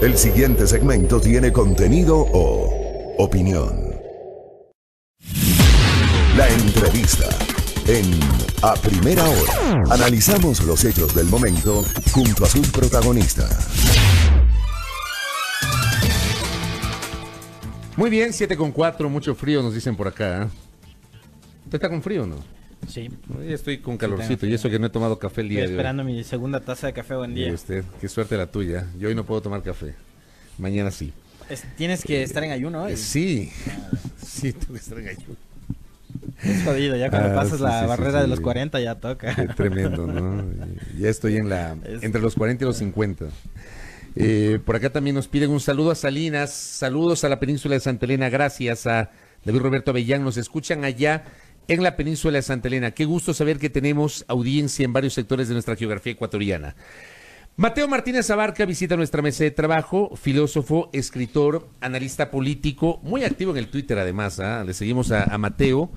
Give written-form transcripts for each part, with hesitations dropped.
El siguiente segmento tiene contenido o opinión. La entrevista en A Primera Hora. Analizamos los hechos del momento junto a sus protagonistas. Muy bien, 7:04, mucho frío nos dicen por acá. ¿Usted está con frío o no? Sí. Ya estoy con calorcito, y eso que no he tomado café el día de hoy. Estoy esperando mi segunda taza de café, buen día. Mire usted, qué suerte la tuya. Yo hoy no puedo tomar café. Mañana sí. Tienes que estar en ayuno hoy. Sí, sí, tengo que estar en ayuno. Es jodido, ya cuando pasas sí, la sí, barrera sí, de los 40 ya toca. Qué tremendo, ¿no? Ya estoy entre los 40 y los 50. Por acá también nos piden un saludo a Salinas, saludos a la península de Santa Elena, gracias a David Roberto Avellán, nos escuchan allá en la península de Santa Elena. Qué gusto saber que tenemos audiencia en varios sectores de nuestra geografía ecuatoriana. Mateo Martínez Abarca visita nuestra mesa de trabajo, filósofo, escritor, analista político, muy activo en el Twitter además. Le seguimos a Mateo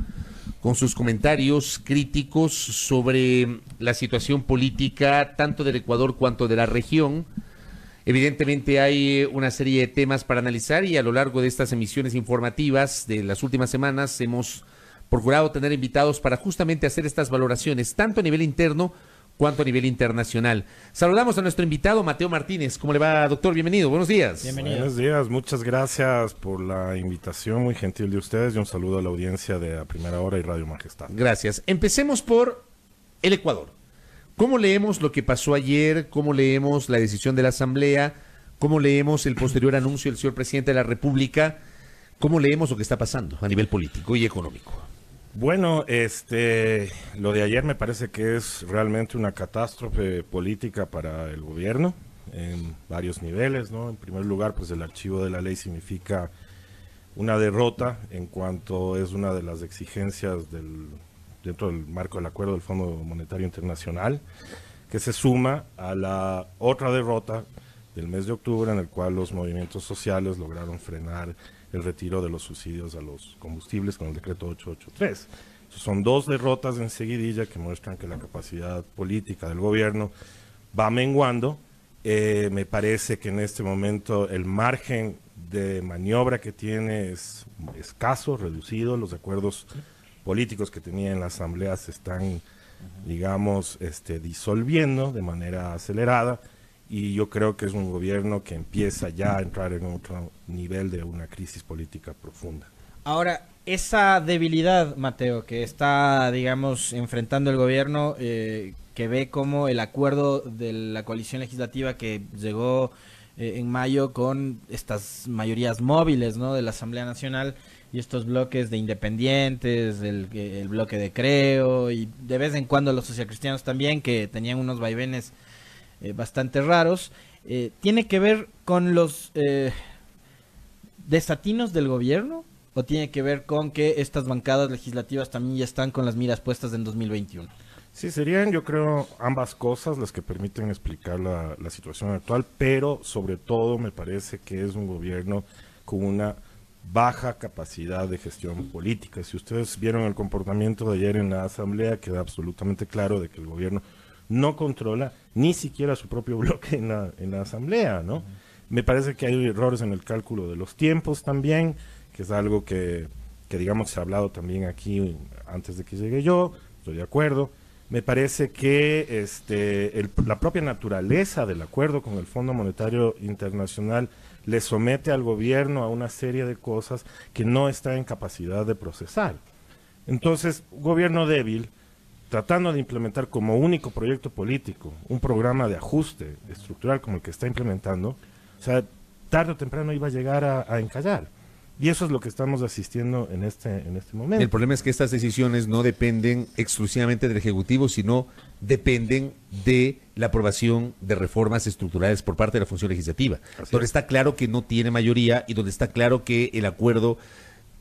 con sus comentarios críticos sobre la situación política tanto del Ecuador cuanto de la región. Evidentemente hay una serie de temas para analizar y a lo largo de estas emisiones informativas de las últimas semanas hemos procurado tener invitados para justamente hacer estas valoraciones, tanto a nivel interno cuanto a nivel internacional. Saludamos a nuestro invitado, Mateo Martínez. ¿Cómo le va, doctor? Bienvenido, buenos días. Bienvenido. Buenos días, muchas gracias por la invitación, muy gentil de ustedes, y un saludo a la audiencia de A Primera Hora y Radio Majestad. Gracias. Empecemos por el Ecuador. ¿Cómo leemos lo que pasó ayer? ¿Cómo leemos la decisión de la Asamblea? ¿Cómo leemos el posterior anuncio del señor presidente de la República? ¿Cómo leemos lo que está pasando a nivel político y económico? Bueno, lo de ayer me parece que es realmente una catástrofe política para el gobierno en varios niveles, ¿no? En primer lugar, pues el archivo de la ley significa una derrota en cuanto es una de las exigencias dentro del marco del acuerdo del Fondo Monetario Internacional, que se suma a la otra derrota del mes de octubre en el cual los movimientos sociales lograron frenar el retiro de los subsidios a los combustibles con el decreto 883. Son dos derrotas en seguidilla que muestran que la capacidad política del gobierno va menguando. Me parece que en este momento el margen de maniobra que tiene es escaso, reducido. Los acuerdos políticos que tenía en la Asamblea se están, digamos, disolviendo de manera acelerada. Y yo creo que es un gobierno que empieza ya a entrar en otro nivel de una crisis política profunda. Ahora, esa debilidad, Mateo, que está, digamos, enfrentando el gobierno, que ve como el acuerdo de la coalición legislativa que llegó en mayo con estas mayorías móviles, ¿no?, de la Asamblea Nacional y estos bloques de independientes, el bloque de Creo y de vez en cuando los socialcristianos también, que tenían unos vaivenes bastante raros, ¿tiene que ver con los desatinos del gobierno o tiene que ver con que estas bancadas legislativas también ya están con las miras puestas en 2021? Sí, serían, yo creo, ambas cosas las que permiten explicar la situación actual, pero sobre todo me parece que es un gobierno con una baja capacidad de gestión política. Si ustedes vieron el comportamiento de ayer en la Asamblea, queda absolutamente claro de que el gobierno no controla ni siquiera su propio bloque en la Asamblea, ¿no? Me parece que hay errores en el cálculo de los tiempos también, que es algo que digamos se ha hablado también aquí antes de que llegue yo, estoy de acuerdo. Me parece que la propia naturaleza del acuerdo con el Fondo Monetario Internacional le somete al gobierno a una serie de cosas que no está en capacidad de procesar. Entonces, un gobierno débil, tratando de implementar como único proyecto político un programa de ajuste estructural como el que está implementando, o sea, tarde o temprano iba a llegar a encallar. Y eso es lo que estamos asistiendo en este momento. El problema es que estas decisiones no dependen exclusivamente del Ejecutivo, sino dependen de la aprobación de reformas estructurales por parte de la función legislativa, donde está claro que no tiene mayoría y donde está claro que el acuerdo,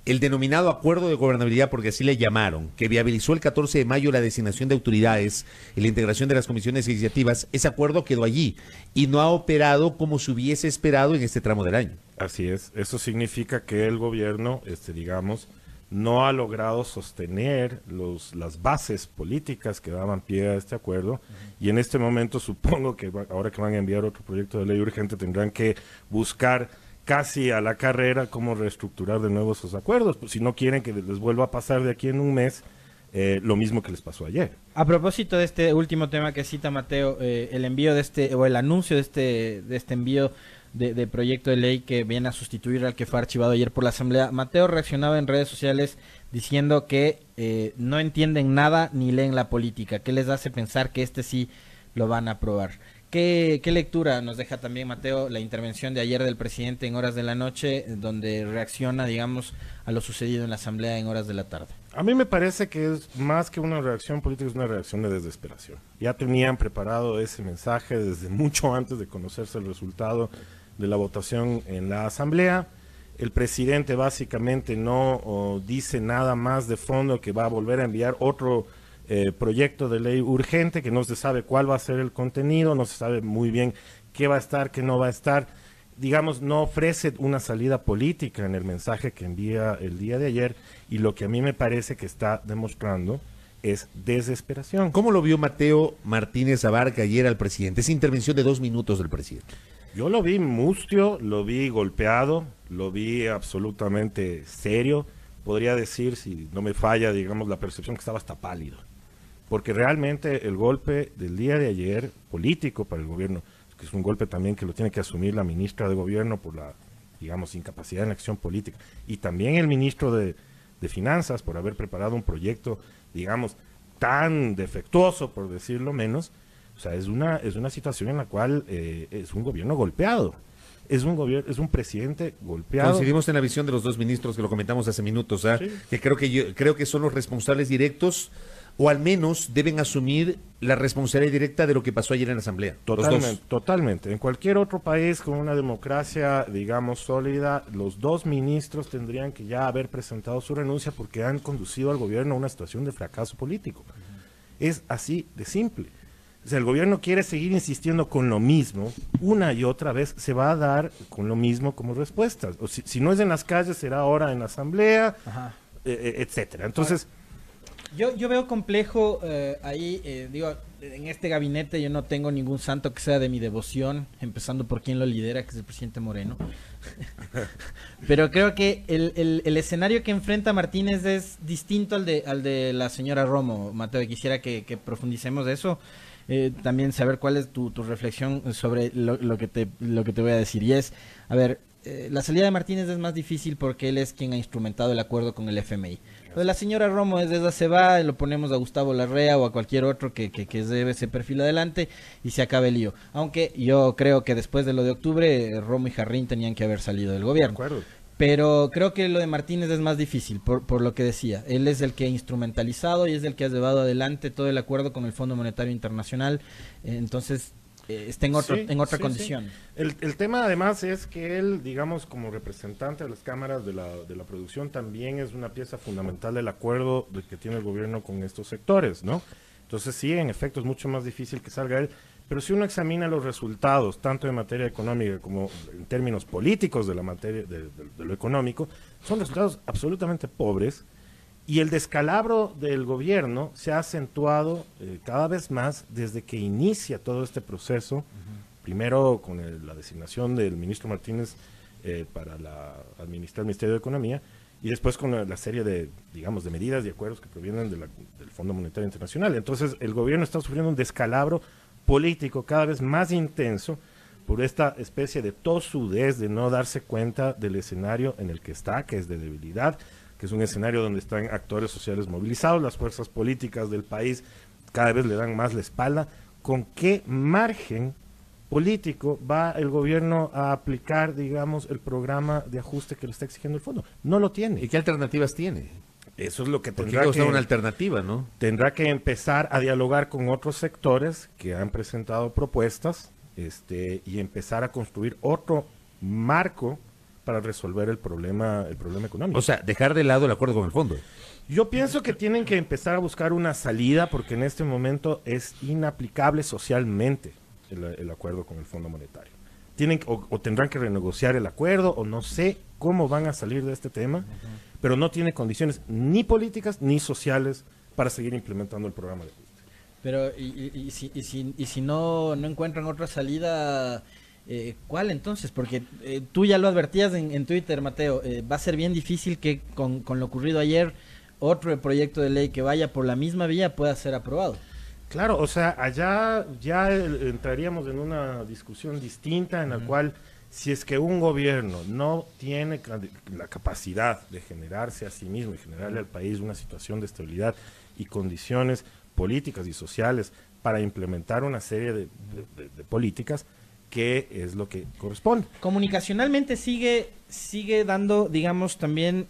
el denominado acuerdo de gobernabilidad, porque así le llamaron, que viabilizó el 14 de mayo la designación de autoridades y la integración de las comisiones legislativas, ese acuerdo quedó allí y no ha operado como se hubiese esperado en este tramo del año. Así es, eso significa que el gobierno, digamos, no ha logrado sostener las bases políticas que daban pie a este acuerdo, y en este momento supongo que ahora que van a enviar otro proyecto de ley urgente tendrán que buscar casi a la carrera cómo reestructurar de nuevo esos acuerdos, pues si no quieren que les vuelva a pasar de aquí en un mes lo mismo que les pasó ayer. A propósito de este último tema que cita Mateo, el envío de el anuncio de este envío de proyecto de ley que viene a sustituir al que fue archivado ayer por la Asamblea, Mateo reaccionaba en redes sociales diciendo que no entienden nada ni leen la política, que les hace pensar que sí lo van a aprobar. ¿Qué lectura nos deja también, Mateo, la intervención de ayer del presidente en horas de la noche, donde reacciona, digamos, a lo sucedido en la Asamblea en horas de la tarde? A mí me parece que es más que una reacción política, es una reacción de desesperación. Ya tenían preparado ese mensaje desde mucho antes de conocerse el resultado de la votación en la Asamblea. El presidente básicamente no dice nada más de fondo, que va a volver a enviar otro proyecto de ley urgente, que no se sabe cuál va a ser el contenido, no se sabe muy bien qué va a estar, qué no va a estar. Digamos, no ofrece una salida política en el mensaje que envía el día de ayer, y lo que a mí me parece que está demostrando es desesperación. ¿Cómo lo vio Mateo Martínez Abarca ayer al presidente? Esa intervención de 2 minutos del presidente. Yo lo vi mustio, lo vi golpeado, lo vi absolutamente serio. Podría decir, si no me falla, digamos, la percepción, que estaba hasta pálido. Porque realmente el golpe del día de ayer, político para el gobierno, que es un golpe también que lo tiene que asumir la ministra de Gobierno por la, digamos, incapacidad en la acción política, y también el ministro de Finanzas por haber preparado un proyecto, digamos, tan defectuoso, por decirlo menos. O sea, es una situación en la cual es un gobierno golpeado. Es un presidente golpeado. Coincidimos en la visión de los 2 ministros que lo comentamos hace minutos, ¿eh? Sí. Que creo que son los responsables directos, o al menos deben asumir la responsabilidad directa de lo que pasó ayer en la Asamblea. Totalmente. En cualquier otro país con una democracia, digamos, sólida, los 2 ministros tendrían que ya haber presentado su renuncia, porque han conducido al gobierno a una situación de fracaso político. Es así de simple. O sea, el gobierno quiere seguir insistiendo con lo mismo, una y otra vez se va a dar con lo mismo como respuestas. O si no es en las calles, será ahora en la Asamblea, etcétera. Entonces, yo veo complejo ahí, digo, en este gabinete yo no tengo ningún santo que sea de mi devoción, empezando por quien lo lidera, que es el presidente Moreno. Pero creo que el escenario que enfrenta Martínez es distinto al de la señora Romo, Mateo, y quisiera que profundicemos de eso. También saber cuál es tu reflexión sobre lo que te voy a decir. Y es, a ver, la salida de Martínez es más difícil porque él es quien ha instrumentado el acuerdo con el FMI. Lo de la señora Romo es desde se va, lo ponemos a Gustavo Larrea o a cualquier otro que debe ese perfil adelante y se acaba el lío. Aunque yo creo que después de lo de octubre, Romo y Jarrín tenían que haber salido del gobierno. De acuerdo. Pero creo que lo de Martínez es más difícil, por lo que decía. Él es el que ha instrumentalizado y es el que ha llevado adelante todo el acuerdo con el Fondo Monetario Internacional. Entonces, está en otra condición. Sí. El tema además es que él, digamos, como representante de las cámaras de la producción, también es una pieza fundamental del acuerdo que tiene el gobierno con estos sectores, ¿no? Entonces sí, en efecto, es mucho más difícil que salga él. Pero si uno examina los resultados, tanto en materia económica como en términos políticos de la materia de lo económico, son resultados absolutamente pobres, y el descalabro del gobierno se ha acentuado cada vez más desde que inicia todo este proceso, primero con la designación del ministro Martínez para administrar el Ministerio de Economía, y después con la serie de, digamos, de medidas y acuerdos que provienen del Fondo Monetario Internacional. Entonces el gobierno está sufriendo un descalabro político cada vez más intenso por esta especie de tosudez de no darse cuenta del escenario en el que está, que es de debilidad, que es un escenario donde están actores sociales movilizados, las fuerzas políticas del país cada vez le dan más la espalda. ¿Con qué margen político va el gobierno a aplicar, digamos, el programa de ajuste que le está exigiendo el fondo? No lo tiene. ¿Y qué alternativas tiene? Eso es lo que tendrá que una alternativa, ¿no? Tendrá que empezar a dialogar con otros sectores que han presentado propuestas, y empezar a construir otro marco para resolver el problema económico. O sea, dejar de lado el acuerdo con el fondo. Yo pienso que tienen que empezar a buscar una salida, porque en este momento es inaplicable socialmente el acuerdo con el Fondo Monetario. o tendrán que renegociar el acuerdo, o no sé cómo van a salir de este tema, pero no tiene condiciones ni políticas ni sociales para seguir implementando el programa de ajuste. Pero, y si no encuentran otra salida, ¿cuál entonces? Porque tú ya lo advertías en Twitter, Mateo, va a ser bien difícil que con lo ocurrido ayer, otro proyecto de ley que vaya por la misma vía pueda ser aprobado. Claro, o sea, allá ya entraríamos en una discusión distinta en la cual, si es que un gobierno no tiene la capacidad de generarse a sí mismo y generarle al país una situación de estabilidad y condiciones políticas y sociales para implementar una serie de políticas, ¿qué es lo que corresponde? Comunicacionalmente sigue dando, digamos, también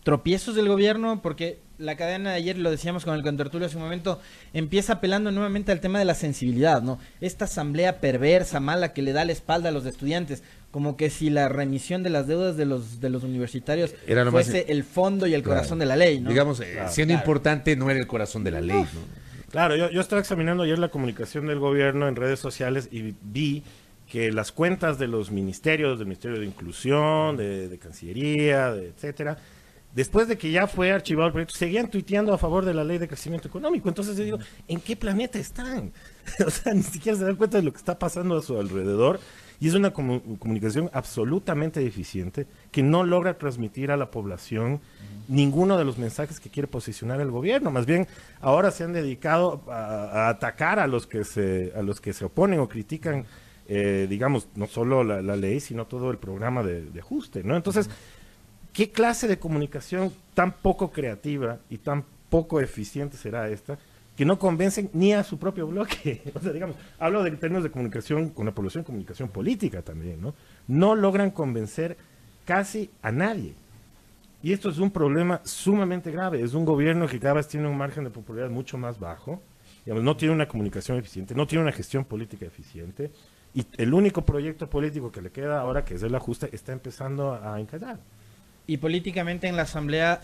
tropiezos del gobierno, porque la cadena de ayer, lo decíamos con el contertulio hace un momento, empieza apelando nuevamente al tema de la sensibilidad, ¿no? Esta asamblea perversa, mala, que le da la espalda a los estudiantes, como que si la remisión de las deudas de los universitarios era fuese el fondo y el corazón de la ley, ¿no? Digamos, siendo importante, no era el corazón de la ley, ¿no? Claro, yo estaba examinando ayer la comunicación del gobierno en redes sociales y vi que las cuentas de los ministerios, del Ministerio de Inclusión, de Cancillería, etcétera, después de que ya fue archivado el proyecto, seguían tuiteando a favor de la ley de crecimiento económico. Entonces yo digo, ¿en qué planeta están? O sea, ni siquiera se dan cuenta de lo que está pasando a su alrededor. Y es una comunicación absolutamente deficiente que no logra transmitir a la población ninguno de los mensajes que quiere posicionar el gobierno. Más bien, ahora se han dedicado a atacar a los que se oponen o critican, digamos, no solo la ley, sino todo el programa de ajuste, ¿no? Entonces, ¿qué clase de comunicación tan poco creativa y tan poco eficiente será esta, que no convencen ni a su propio bloque? O sea, digamos, hablo de términos de comunicación con la población, comunicación política también, ¿no? No logran convencer casi a nadie. Y esto es un problema sumamente grave. Es un gobierno que cada vez tiene un margen de popularidad mucho más bajo, digamos, no tiene una comunicación eficiente, no tiene una gestión política eficiente, y el único proyecto político que le queda ahora, que es el ajuste, está empezando a encallar. Y políticamente en la asamblea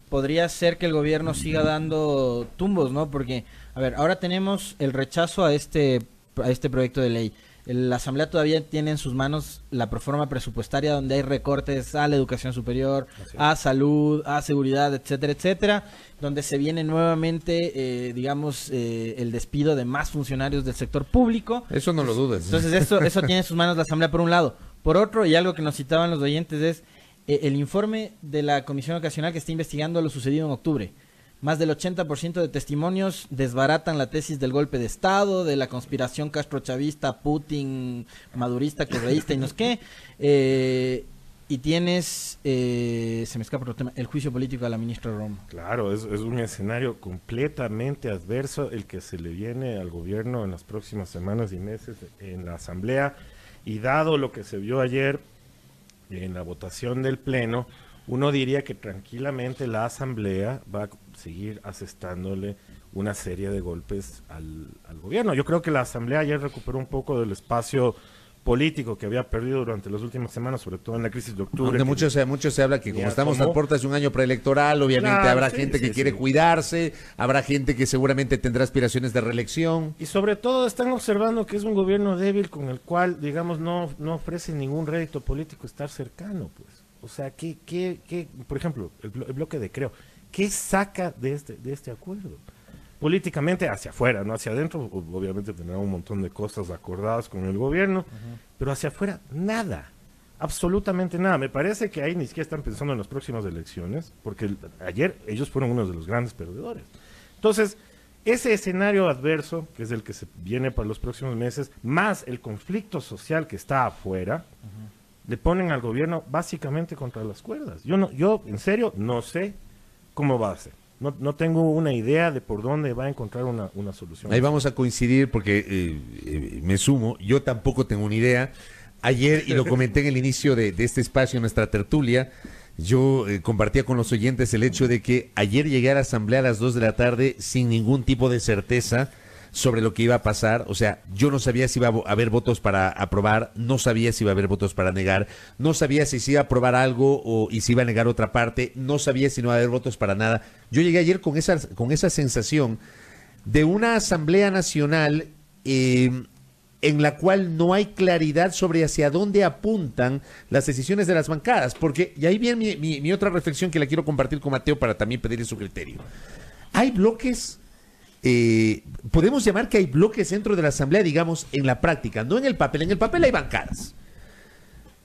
podría ser que el gobierno siga dando tumbos, ¿no? Porque, a ver, ahora tenemos el rechazo a este proyecto de ley. La asamblea todavía tiene en sus manos la proforma presupuestaria donde hay recortes a la educación superior, a salud, a seguridad, etcétera, etcétera, donde se viene nuevamente, digamos, el despido de más funcionarios del sector público. Eso no lo dudes. Entonces eso tiene en sus manos la asamblea por un lado. Por otro, y algo que nos citaban los oyentes es el informe de la Comisión Ocasional que está investigando lo sucedido en octubre. Más del 80% de testimonios desbaratan la tesis del golpe de Estado, de la conspiración castrochavista, Putin, madurista, correísta y no sé qué. Y tienes, se me escapa otro tema, el juicio político a la ministra Romo. Claro, es un escenario completamente adverso el que se le viene al gobierno en las próximas semanas y meses en la Asamblea. Y dado lo que se vio ayer en la votación del Pleno, uno diría que tranquilamente la Asamblea va a seguir asestándole una serie de golpes al gobierno. Yo creo que la Asamblea ayer recuperó un poco del espacio político que había perdido durante las últimas semanas, sobre todo en la crisis de octubre. Aunque mucho se habla que como estamos a puertas de un año preelectoral, obviamente habrá gente que quiere cuidarse, habrá gente que seguramente tendrá aspiraciones de reelección. Y sobre todo están observando que es un gobierno débil con el cual, digamos, no ofrece ningún rédito político estar cercano, pues. O sea, por ejemplo, el bloque de Creo, ¿qué saca de este acuerdo? Políticamente hacia afuera, no hacia adentro, obviamente tendrá un montón de cosas acordadas con el gobierno, pero hacia afuera nada, absolutamente nada. Me parece que ahí ni siquiera están pensando en las próximas elecciones, porque ayer ellos fueron uno de los grandes perdedores. Entonces, ese escenario adverso, que es el que se viene para los próximos meses, más el conflicto social que está afuera, le ponen al gobierno básicamente contra las cuerdas. Yo en serio no sé cómo va a ser. No tengo una idea de por dónde va a encontrar una solución. Ahí vamos a coincidir porque me sumo, yo tampoco tengo una idea. Ayer, y lo comenté en el inicio de este espacio, en nuestra tertulia, yo compartía con los oyentes el hecho de que ayer llegué a la asamblea a las 2 de la tarde sin ningún tipo de certeza sobre lo que iba a pasar. O sea, yo no sabía si iba a haber votos para aprobar, no sabía si iba a haber votos para negar, no sabía si se iba a aprobar algo y si iba a negar otra parte, no sabía si no iba a haber votos para nada. Yo llegué ayer con esa sensación de una asamblea nacional en la cual no hay claridad sobre hacia dónde apuntan las decisiones de las bancadas, porque, y ahí viene mi otra reflexión que la quiero compartir con Mateo para también pedirle su criterio. Hay bloques, podemos llamar que hay bloques dentro de la Asamblea, digamos, en la práctica, no en el papel. En el papel hay bancadas,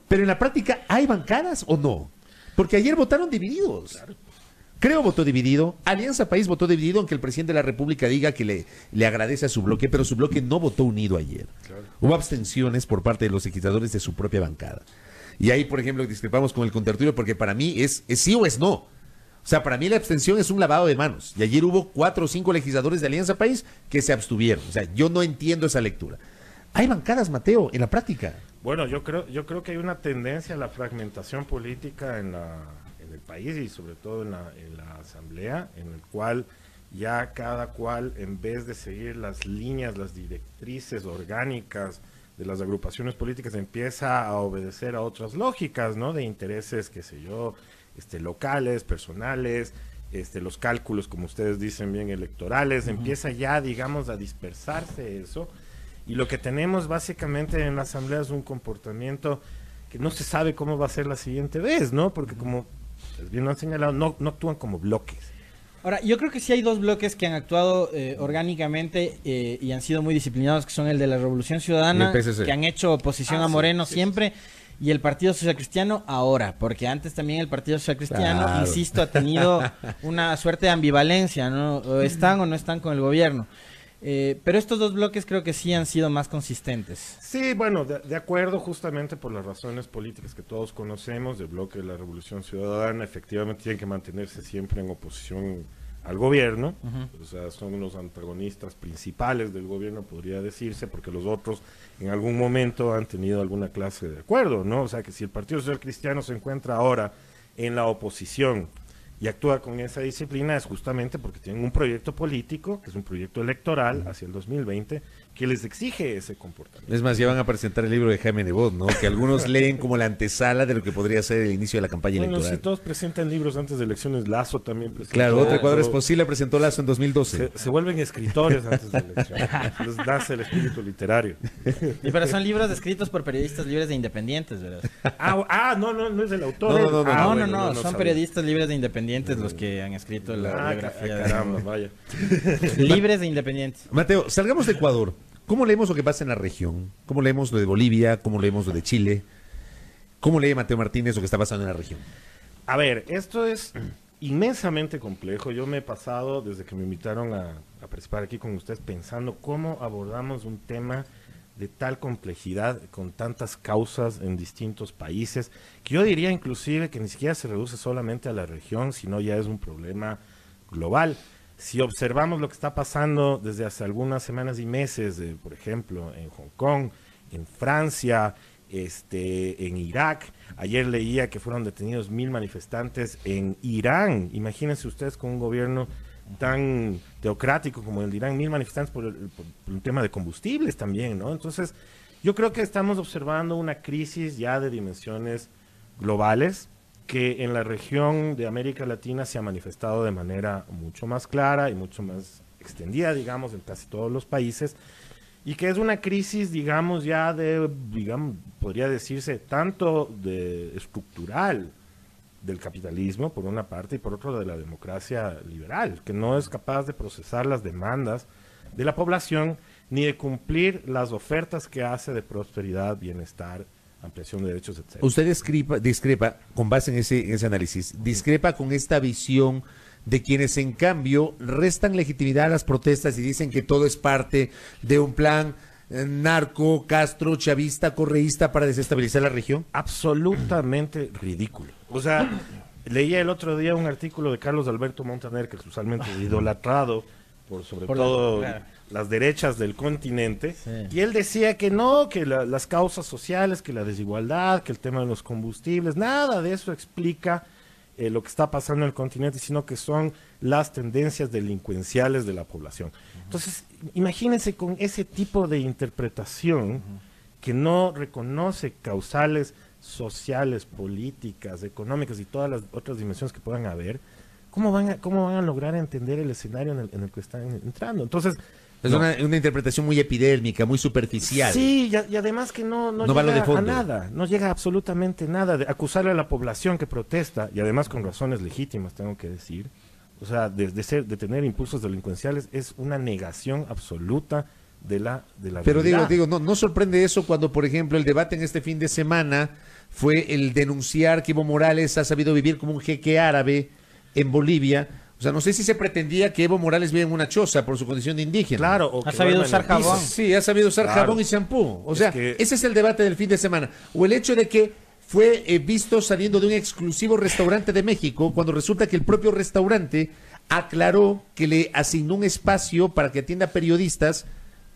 pero en la práctica, ¿hay bancadas o no? Porque ayer votaron divididos. Claro. Creo votó dividido, Alianza País votó dividido, aunque el presidente de la República diga que le agradece a su bloque, pero su bloque no votó unido ayer. Claro. Hubo abstenciones por parte de los legisladores de su propia bancada. Y ahí, por ejemplo, discrepamos con el contertulio porque para mí es sí o es no. O sea, para mí la abstención es un lavado de manos. Y ayer hubo 4 o 5 legisladores de Alianza País que se abstuvieron. O sea, yo no entiendo esa lectura. ¿Hay bancadas, Mateo, en la práctica? Bueno, yo creo que hay una tendencia a la fragmentación política en el país y sobre todo en la Asamblea, en el cual ya cada cual, en vez de seguir las líneas, las directrices orgánicas de las agrupaciones políticas, empieza a obedecer a otras lógicas, ¿no? De intereses, qué sé yo, locales, personales, los cálculos, como ustedes dicen bien, electorales. Empieza ya, digamos, a dispersarse eso. Y lo que tenemos básicamente en la Asamblea es un comportamiento que no se sabe cómo va a ser la siguiente vez, ¿no? Porque como bien lo han señalado, no actúan como bloques. Ahora, yo creo que sí hay 2 bloques que han actuado orgánicamente y han sido muy disciplinados, que son el de la Revolución Ciudadana, que han hecho oposición a Moreno siempre, y el Partido Social Cristiano ahora, porque antes también el Partido Social Cristiano, insisto, ha tenido una suerte de ambivalencia, ¿no? O están o no están con el gobierno. Pero estos 2 bloques creo que sí han sido más consistentes. Sí, bueno, de acuerdo, justamente por las razones políticas que todos conocemos. El bloque de la Revolución Ciudadana efectivamente tiene que mantenerse siempre en oposición al gobierno. O sea, son los antagonistas principales del gobierno, podría decirse, porque los otros en algún momento han tenido alguna clase de acuerdo, ¿no? O sea, que si el Partido Social Cristiano se encuentra ahora en la oposición y actúa con esa disciplina, es justamente porque tienen un proyecto político, que es un proyecto electoral hacia el 2020, que les exige ese comportamiento. Es más, ya van a presentar el libro de Jaime Nebot, ¿no? Que algunos leen como la antesala de lo que podría ser el inicio de la campaña electoral. Bueno, si todos presentan libros antes de elecciones, Lazo también presentó. Claro, otro Ecuador es posible, presentó Lazo en 2012. Se vuelven escritores antes de elecciones. Les nace el espíritu literario. Y pero son libros escritos por periodistas libres e independientes, ¿verdad? No es el autor. No, son periodistas libres e independientes los que han escrito la biografía. Caramba, vaya. Libres e independientes. Mateo, salgamos de Ecuador. ¿Cómo leemos lo que pasa en la región? ¿Cómo leemos lo de Bolivia? ¿Cómo leemos lo de Chile? ¿Cómo lee Mateo Martínez lo que está pasando en la región? A ver, esto es inmensamente complejo. Yo me he pasado, desde que me invitaron a participar aquí con ustedes, pensando cómo abordamos un tema de tal complejidad, con tantas causas en distintos países, que yo diría inclusive que ni siquiera se reduce solamente a la región, sino ya es un problema global. Si observamos lo que está pasando desde hace algunas semanas y meses, por ejemplo, en Hong Kong, en Francia, en Irak, ayer leía que fueron detenidos 1000 manifestantes en Irán. Imagínense ustedes con un gobierno tan teocrático como el de Irán, 1000 manifestantes por un tema de combustibles también, ¿no? Entonces, yo creo que estamos observando una crisis ya de dimensiones globales, que en la región de América Latina se ha manifestado de manera mucho más clara y mucho más extendida, digamos, en casi todos los países, y que es una crisis, digamos, ya podría decirse, tanto estructural del capitalismo, por una parte, y por otro de la democracia liberal, que no es capaz de procesar las demandas de la población, ni de cumplir las ofertas que hace de prosperidad, bienestar, ampliación de derechos, etc. Usted discrepa, con base en ese análisis, discrepa con esta visión de quienes en cambio restan legitimidad a las protestas y dicen que todo es parte de un plan narco, Castro, chavista, correísta para desestabilizar la región. Absolutamente ridículo. O sea, leía el otro día un artículo de Carlos Alberto Montaner, que es usualmente idolatrado por sobre todo las derechas del continente, y él decía que no, que las causas sociales, que la desigualdad, que el tema de los combustibles, nada de eso explica lo que está pasando en el continente, sino que son las tendencias delincuenciales de la población. Entonces, imagínense con ese tipo de interpretación que no reconoce causales sociales, políticas, económicas y todas las otras dimensiones que puedan haber, ¿cómo van a lograr entender el escenario en el que están entrando? Entonces, es una interpretación muy epidérmica, muy superficial. Sí, y además que no va lo de llega fondo. a nada, no llega absolutamente nada. De acusarle a la población que protesta, y además con razones legítimas, tengo que decir, o sea, de tener impulsos delincuenciales, es una negación absoluta de la Pero realidad. digo, no sorprende eso cuando, por ejemplo, el debate en este fin de semana fue el denunciar que Evo Morales ha sabido vivir como un jeque árabe en Bolivia. O sea, no sé si se pretendía que Evo Morales vive en una choza por su condición de indígena. Claro, o Ha que sabido duerma en usar el piso. jabón. Sí, ha sabido usar Claro. jabón y champú. O sea, que- ese es el debate del fin de semana. O el hecho de que fue visto saliendo de un exclusivo restaurante de México, cuando resulta que el propio restaurante aclaró que le asignó un espacio para que atienda periodistas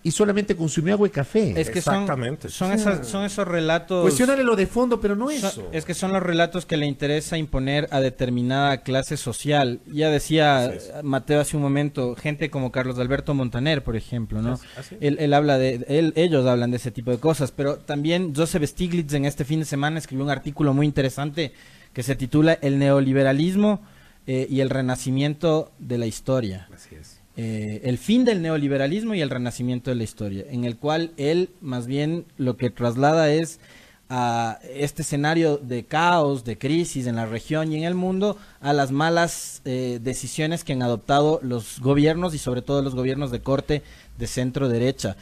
y solamente consumió agua y café. Es que son Exactamente. son esos relatos. Cuestiónale lo de fondo, pero no eso. Es que son los relatos que le interesa imponer a determinada clase social. Ya decía Mateo hace un momento, gente como Carlos Alberto Montaner, por ejemplo, ¿no? Así es. Ellos hablan de ese tipo de cosas, pero también Joseph Stiglitz en este fin de semana escribió un artículo muy interesante que se titula El neoliberalismo y el renacimiento de la historia. Así es. El fin del neoliberalismo y el renacimiento de la historia, en el cual él más bien lo que traslada es a este escenario de caos, de crisis en la región y en el mundo, a las malas decisiones que han adoptado los gobiernos y sobre todo los gobiernos de corte de centro derecha.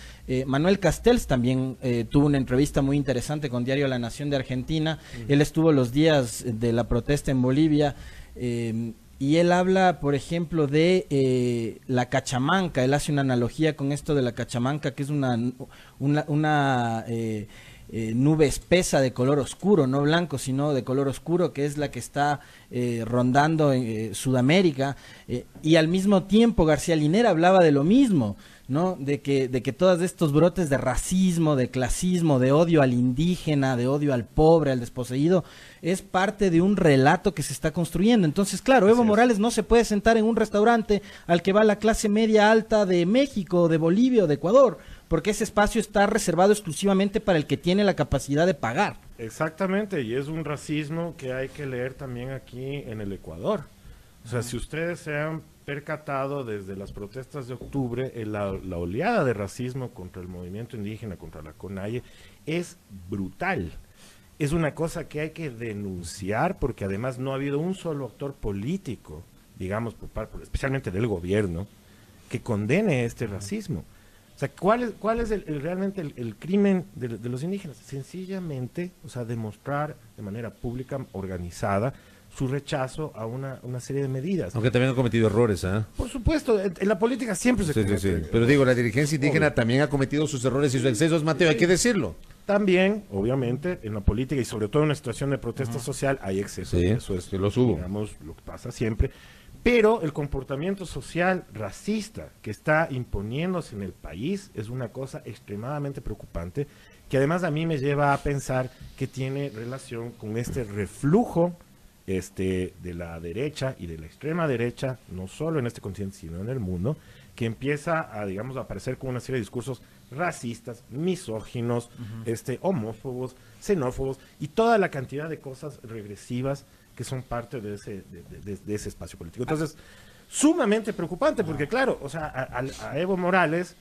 Manuel Castells también tuvo una entrevista muy interesante con Diario La Nación de Argentina. Él estuvo los días de la protesta en Bolivia. Y él habla, por ejemplo, de la cachamanca. Él hace una analogía con esto de la cachamanca, que es una nube espesa de color oscuro, no blanco, sino de color oscuro, que es la que está rondando en Sudamérica. Y al mismo tiempo García Linera hablaba de lo mismo, ¿no? De que todos estos brotes de racismo, de clasismo, de odio al indígena, de odio al pobre, al desposeído, es parte de un relato que se está construyendo. Entonces, claro, Evo Morales no se puede sentar en un restaurante al que va la clase media alta de México, de Bolivia o de Ecuador, porque ese espacio está reservado exclusivamente para el que tiene la capacidad de pagar. Exactamente, y es un racismo que hay que leer también aquí en el Ecuador. O sea, si ustedes se han percatado desde las protestas de octubre, la oleada de racismo contra el movimiento indígena, contra la CONAIE, es brutal. Es una cosa que hay que denunciar porque además no ha habido un solo actor político, digamos, especialmente del gobierno, que condene este racismo. O sea, ¿cuál es realmente el crimen de los indígenas? Sencillamente, o sea, demostrar de manera pública, organizada, su rechazo a una serie de medidas. Aunque también han cometido errores, ¿ah? Por supuesto, en la política siempre se Sí, comete. Pero digo, la dirigencia indígena también ha cometido sus errores y sus excesos, Mateo, hay que decirlo. También, obviamente, en la política y sobre todo en una situación de protesta social hay excesos. Sí, Eso es, que los hubo. digamos, lo que pasa siempre. Pero el comportamiento social racista que está imponiéndose en el país es una cosa extremadamente preocupante, que además a mí me lleva a pensar que tiene relación con este reflujo de la derecha y de la extrema derecha, no solo en este continente, sino en el mundo, que empieza a, digamos, a aparecer con una serie de discursos racistas, misóginos, homófobos, xenófobos y toda la cantidad de cosas regresivas que son parte de ese espacio político. Entonces, sumamente preocupante, porque claro, o sea, a Evo Morales,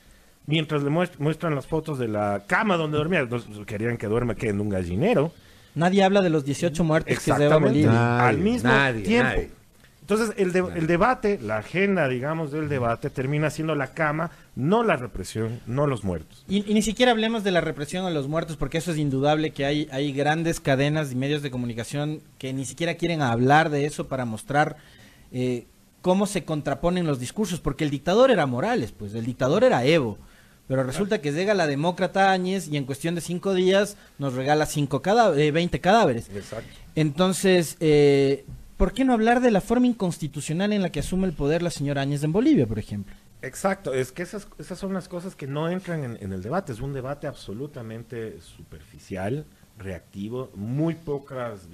mientras le muestran las fotos de la cama donde dormía, querían que duerma en un gallinero. Nadie habla de los 18 muertes que lleva Bolivia. Nadie, Al mismo nadie, tiempo. nadie. Entonces, el debate, la agenda, digamos, del debate termina siendo la cama, no la represión, no los muertos. Y ni siquiera hablemos de la represión a los muertos, porque eso es indudable que hay grandes cadenas y medios de comunicación que ni siquiera quieren hablar de eso para mostrar cómo se contraponen los discursos, porque el dictador era Morales, pues el dictador era Evo, pero resulta que llega la demócrata Áñez y en cuestión de 5 días nos regala 20 cadáveres. Exacto. Entonces, ¿por qué no hablar de la forma inconstitucional en la que asume el poder la señora Áñez en Bolivia, por ejemplo? Exacto, es que esas son las cosas que no entran en el debate. Es un debate absolutamente superficial, reactivo, muy pocos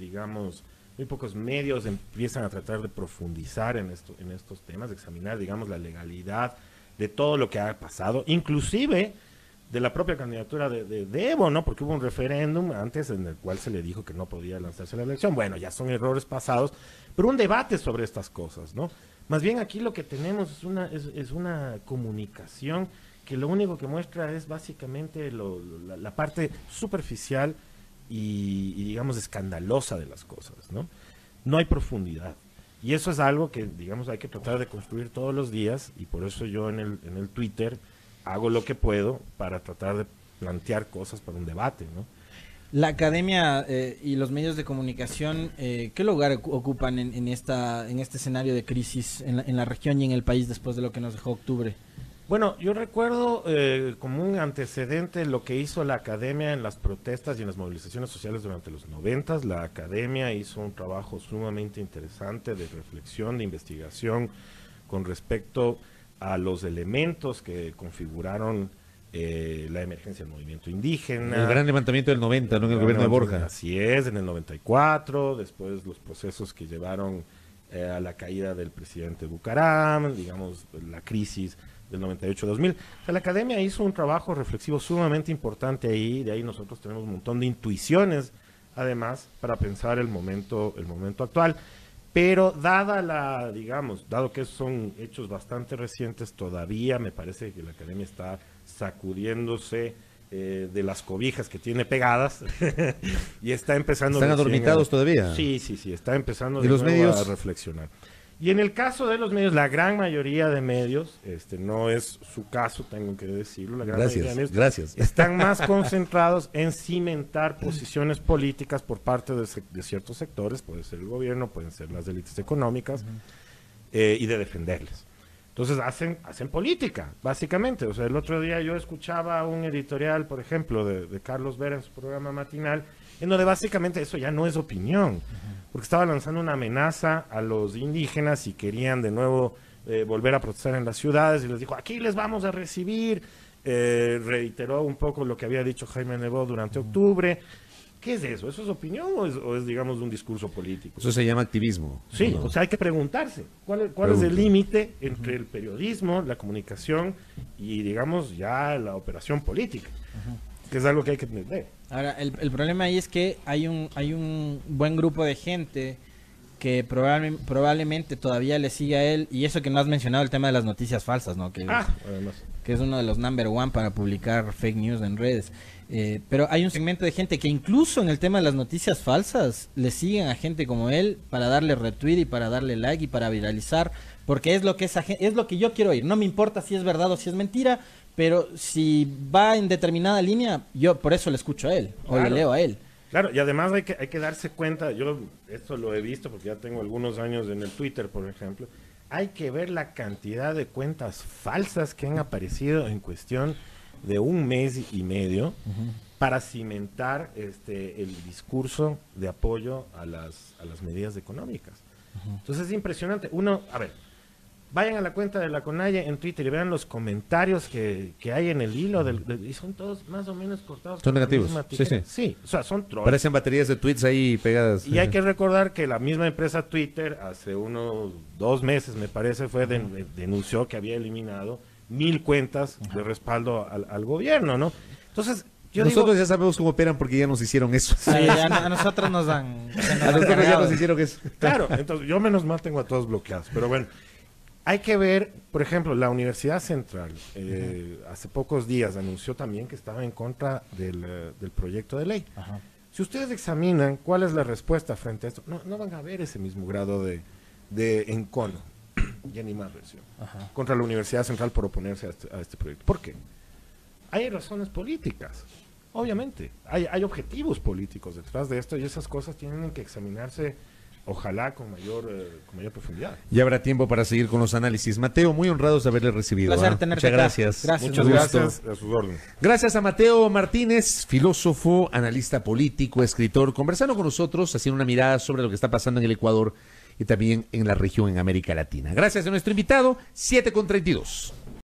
medios empiezan a tratar de profundizar en estos temas, de examinar, digamos, la legalidad de todo lo que ha pasado, inclusive de la propia candidatura de Evo, ¿no? Porque hubo un referéndum antes en el cual se le dijo que no podía lanzarse la elección. Bueno, ya son errores pasados, pero un debate sobre estas cosas, ¿no? Más bien aquí lo que tenemos es una comunicación que lo único que muestra es básicamente la parte superficial y digamos escandalosa de las cosas, ¿no? No hay profundidad. Y eso es algo que, digamos, hay que tratar de construir todos los días, y por eso yo en el Twitter hago lo que puedo para tratar de plantear cosas para un debate, ¿no? La academia y los medios de comunicación, ¿qué lugar ocupan en este escenario de crisis en la región y en el país después de lo que nos dejó octubre? Bueno, yo recuerdo como un antecedente lo que hizo la academia en las protestas y en las movilizaciones sociales durante los 90. La academia hizo un trabajo sumamente interesante de reflexión, de investigación con respecto a los elementos que configuraron la emergencia del movimiento indígena. El gran levantamiento del 90, ¿no? En el gobierno de Borja. Así es, en el 94, después los procesos que llevaron a la caída del presidente Bucaram, digamos, la crisis del 98-2000. O sea, la academia hizo un trabajo reflexivo sumamente importante ahí, de ahí nosotros tenemos un montón de intuiciones, además, para pensar el momento actual. Pero dado que son hechos bastante recientes, todavía me parece que la academia está sacudiéndose de las cobijas que tiene pegadas y está empezando... ¿Están adormitados todavía? Sí, está empezando ¿Y los medios? a reflexionar. Y en el caso de los medios, la gran mayoría de medios, no es su caso, tengo que decirlo, la gran mayoría de medios están más concentrados en cimentar posiciones políticas por parte de ciertos sectores, puede ser el gobierno, pueden ser las élites económicas, y de defenderles. Entonces hacen política, básicamente. O sea, el otro día yo escuchaba un editorial, por ejemplo, de Carlos Vera en su programa matinal, en donde básicamente eso ya no es opinión, porque estaba lanzando una amenaza a los indígenas y querían de nuevo volver a protestar en las ciudades, y les dijo, aquí les vamos a recibir. Reiteró un poco lo que había dicho Jaime Nebot durante octubre. ¿Qué es eso? ¿Eso es opinión o es, digamos, un discurso político? Eso se llama activismo. Sí, ¿no? O sea, hay que preguntarse cuál es el límite entre el periodismo, la comunicación y, digamos, ya la operación política, que es algo que hay que entender. Ahora, el problema ahí es que hay un buen grupo de gente que probablemente todavía le sigue a él, y eso que no has mencionado, el tema de las noticias falsas, ¿no? Además. Que es uno de los number one para publicar fake news en redes. Pero hay un segmento de gente que incluso en el tema de las noticias falsas le siguen a gente como él para darle retweet y para darle like y para viralizar, porque es lo que es lo que yo quiero oír. No me importa si es verdad o si es mentira, pero si va en determinada línea, yo por eso le escucho a él, o le leo a él. Claro, y además hay que darse cuenta, yo esto lo he visto porque ya tengo algunos años en el Twitter, por ejemplo, hay que ver la cantidad de cuentas falsas que han aparecido en cuestión de un mes y medio para cimentar el discurso de apoyo a las medidas económicas. Entonces es impresionante. Vayan a la cuenta de la CONAIE en Twitter y vean los comentarios que hay en el hilo, y son todos más o menos cortados. Son negativos, sí, o sea, son trolls. Parecen baterías de tweets ahí pegadas. Y hay que recordar que la misma empresa Twitter, hace unos 2 meses, me parece, denunció que había eliminado 1000 cuentas de respaldo al gobierno, ¿no? Entonces, nosotros ya sabemos cómo operan porque ya nos hicieron eso. Sí, a nosotros nos dan. A nosotros ya nos hicieron eso. Claro, entonces yo menos mal tengo a todos bloqueados, pero bueno. Hay que ver, por ejemplo, la Universidad Central hace pocos días anunció también que estaba en contra del proyecto de ley. Si ustedes examinan cuál es la respuesta frente a esto, no van a ver ese mismo grado de encono, ya ni más versión, contra la Universidad Central por oponerse a este proyecto. ¿Por qué? Hay razones políticas, obviamente. Hay objetivos políticos detrás de esto y esas cosas tienen que examinarse, ojalá con mayor profundidad. Ya habrá tiempo para seguir con los análisis. Mateo, muy honrados de haberle recibido. Placer tenerte Muchas gracias. Muchas gracias, a sus órdenes. Gracias a Mateo Martínez, filósofo, analista político, escritor, conversando con nosotros, haciendo una mirada sobre lo que está pasando en el Ecuador y también en la región en América Latina. Gracias a nuestro invitado, 7:32.